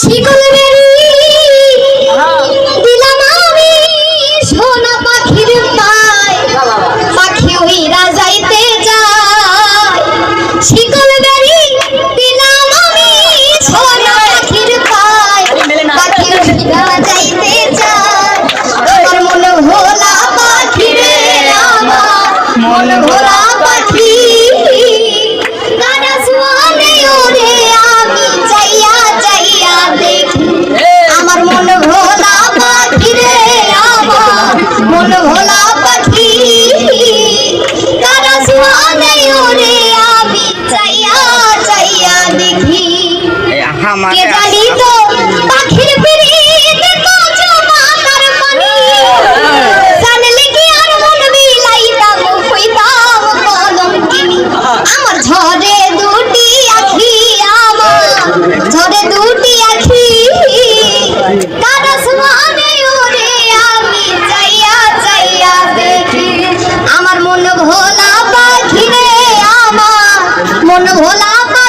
শিকল দিলাম আমি সোনা পাখির পায়, পাখি উইরা যাইতে যায়। শিকল দিলাম আমি সোনা পাখির পায়, পাখি উইরা যাইতে যায়। আমার মন ভোলা পাখি রে, আমার মন ভোলা পাখি, গানা শুনে ওরে আমি চাইয়া চাইয়া দেখি। আমার মন ভোলা পাখি রে, আমার মন ভোলা পাখি, গানা শুনে ওরে আমি চাইয়া চাইয়া দেখি। কে জানি তো পাখির পিড়িতে কত মাতার পানি, জানলে কি আর মন বিলাইতাম হইতাম কলঙ্কিনী। আমার ঝরে দুটি আখি, আমার ঝরে দুটি আখি, কারা সুমানে ওরে আমি চাইয়া চাইয়া দেখি। আমার মন ভোলা পাখি রে, আমার মন ভোলা পাখি।